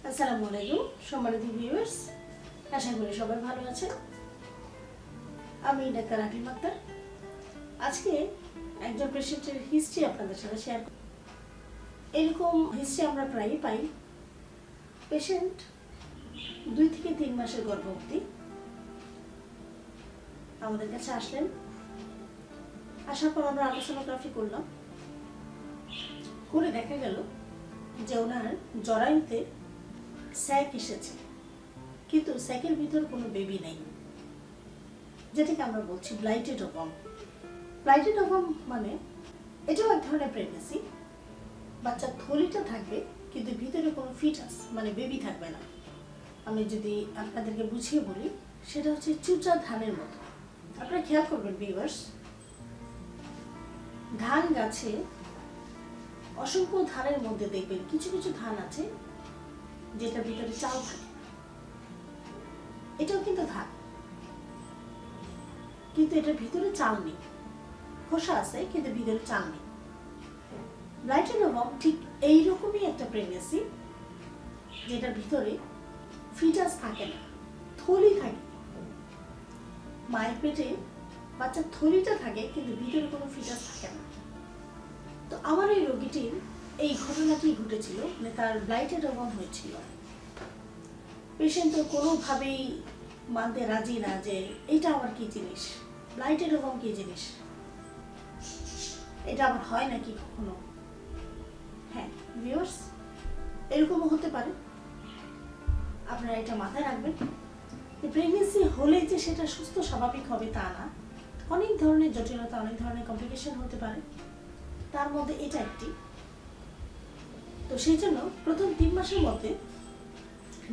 আসসালামু আলাইকুম সম্মানিত ভিউয়ার্স, আশা করি সবাই ভালো আছেন। আমি ডাক্তার আকলিমা আক্তার। আজকে একজন পেশেন্টের হিস্ট্রি আপনাদের সাথে শেয়ার করব। এরকম হিস্ট্রি আমরা প্রায়ই পাই। পেশেন্ট 2 থেকে 3 মাসের গর্ভবতী আমাদের কাছে আসলেন। আসার পর আমরা আলট্রাসোনোগ্রাফি করলাম, করে দেখা গেল যে ওনার জরায়ুতে স্যাক এসেছে, কিন্তু স্যাকের ভিতর কোনো বেবি নেই, যেটাকে আমরা বলছি ব্লাইটেড ওভাম। ব্লাইটেড ওভাম মানে এটাও এক ধরনের প্রেগন্যান্সি। বাচ্চার থলিটা থাকবে কিন্তু ভিতরে কোনো ফিটাস মানে বেবি থাকবে না। আমি যদি আপনাদেরকে বুঝিয়ে বলি, সেটা হচ্ছে চুচা ধানের মতো। আপনারা খেয়াল করবেন ভিউয়ার্স, ধান গাছে অসংখ্য ধানের মধ্যে দেখবেন কিছু কিছু ধান আছে যেটা ভিতরে চাল থাকে। এটাও কিন্তু ধান, কিন্তু এটার ভিতরে চাল নেই। খোসা আছে কিন্তু ভিতরে চাল নেই। ব্লাইটেড ওভাম ঠিক এইরকমই একটা প্রেগন্যান্সি, যেটার ভিতরে ফিটাস থাকে না, থলি থাকে। মায়ের পেটে বাচ্চার থলিটা থাকে কিন্তু ভিতরে কোনো ফিটাস থাকে না। তো আমার এই রোগীটির এই ঘটনাটি ঘটেছিল, মানে তার ব্লাইটেড ওভাম হয়েছিল। পেশেন্ট তো কোনোভাবেই মানতে রাজি না যে এটা আবার কি জিনিস, ব্লাইটেড ওভাম কি জিনিস, এটা আবার হয় নাকি কখনো। হ্যাঁ ভিউয়ার্স, এরকমও হতে পারে। আপনারা এটা মাথায় রাখবেন যে প্রেগনেন্সি হলে যে সেটা সুস্থ স্বাভাবিক হবে তা না। অনেক ধরনের জটিলতা, অনেক ধরনের কমপ্লিকেশন হতে পারে, তার মধ্যে এটা একটি। তো সেই জন্য প্রথম 3 মাসের মধ্যে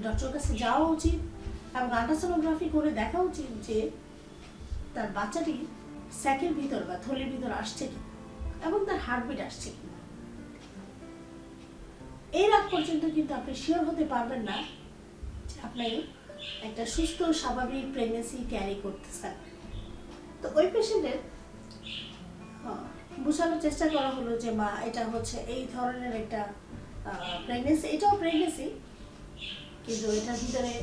ডক্টরের কাছে যাওয়া উচিত এবং আল্ট্রাসোনোগ্রাফি করে দেখা উচিত যে তার বাচ্চাটি স্যাকের ভিতর বা থলির ভিতর আসছে কি এবং তার হার্টবিট আসছে কি। এর আগ পর্যন্ত কিন্তু আপনি শিওর হতে পারবেন না যে আপনি একটা সুস্থ স্বাভাবিক প্রেগনেন্সি ক্যারি করতেছেন। তো ওই পেশেন্টের বোঝানোর চেষ্টা করা হলো যে মা, এটা হচ্ছে এই ধরনের একটা প্রেগনেন্সি, এটাও প্রেগনেন্সি কিন্তু এটার ভিতরে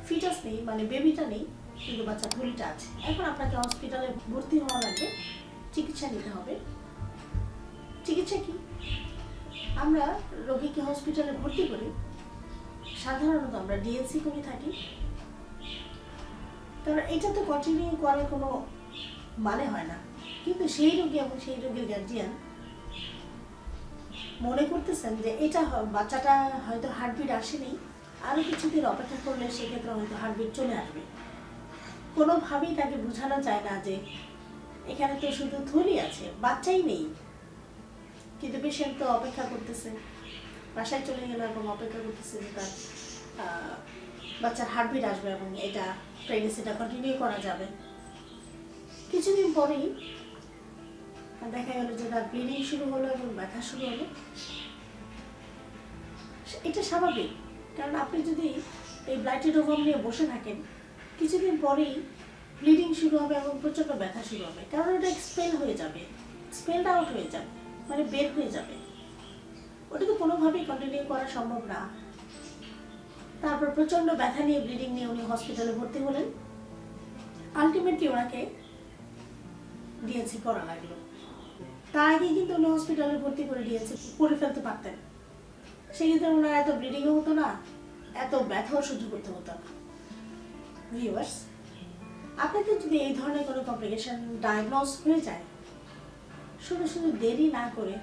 ফিটাস নেই, মানে বেবিটা নেই, কিন্তু বাচ্চা থলিটা আছে। এখন আপনাকে হসপিটালে ভর্তি হওয়া লাগবে, চিকিৎসা নিতে হবে। চিকিৎসা কি? আমরা রোগীকে হসপিটালে ভর্তি করি, সাধারণত আমরা ডিএনসি করে থাকি। কারণ এটা তো কন্টিনিউ করার কোনো মানে হয় না, কিন্তু সেই রোগী এবং সেই রোগীর গার্জিয়ান মনে করতেছেন যে এটা বাচ্চাটা হয়তো হার্টবিট আসেনি, আরও কিছুদিন অপেক্ষা করলে সেক্ষেত্রে হয়তো হার্টবিট চলে আসবে। কোনোভাবেই তাকে বোঝানো যায় না যে এখানে তো শুধু থলি আছে, বাচ্চাই নেই। কিন্তু পেশেন্ট তো অপেক্ষা করতেছে, বাসায় চলে গেল এবং অপেক্ষা করতেছে যে তার বাচ্চার হার্টবিট আসবে এবং এটা প্রেগনেন্সিটা কন্টিনিউ করা যাবে। কিছুদিন পরেই দেখা গেল যে তার ব্লিডিং শুরু হলো এবং ব্যথা শুরু হলো। এটা স্বাভাবিক, কারণ আপনি যদি এই ব্লাইটেড ওভাম নিয়ে বসে থাকেন, কিছুদিন পরেই ব্লিডিং শুরু হবে এবং প্রচণ্ড ব্যথা শুরু হবে। কারণ ওটা এক্সপেল হয়ে যাবে, স্পেলড আউট হয়ে যাবে, মানে বের হয়ে যাবে। ওটা তো কোনোভাবেই কন্টিনিউ করা সম্ভব না। তারপর প্রচণ্ড ব্যথা নিয়ে, ব্লিডিং নিয়ে উনি হসপিটালে ভর্তি হলেন। আলটিমেটলি ওনাকে ডিএনসি করা লাগলো। তার আগে কিন্তু উনি হসপিটালে ভর্তি করে ডিএনসি করে ফেলতে পারতেন। সেক্ষেত্রে ওনার এত ব্লিডিংও হতো না, এত ব্যথাও সহ্য করতে হতো না। ভিউয়ার্স, আপনাদের যদি এই ধরনের কোনো কমপ্লিকেশন ডায়াগনোজ হয়ে যায়, শুধু শুধু দেরি না করে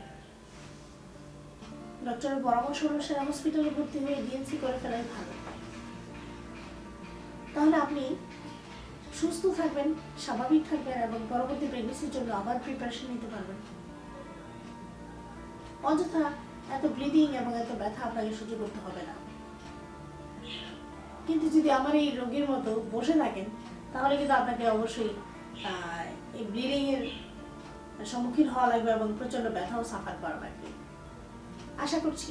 ডক্টরের পরামর্শ অনুসারে হসপিটালে ভর্তি হয়ে ডিএনসি করে ফেলাই ভালো। তাহলে আপনি সুস্থ থাকবেন, স্বাভাবিক থাকবেন এবং পরবর্তী প্রেগনেন্সির জন্য আবার প্রিপারেশন নিতে পারবেন। অযথা এত ব্লিডিং এবং এত ব্যথা আপনাকে সহ্য করতে হবে না। কিন্তু যদি আমার এই রোগীর মতো বসে থাকেন, তাহলে কিন্তু আপনাকে অবশ্যই এই ব্লিডিং এর সম্মুখীন হওয়া লাগবে এবং প্রচণ্ড ব্যথাও সাফার করা লাগবে। আশা করছি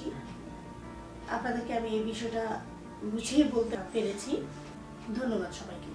আপনাদেরকে আমি এই বিষয়টা বুঝিয়ে বলতে পেরেছি। ধন্যবাদ সবাইকে।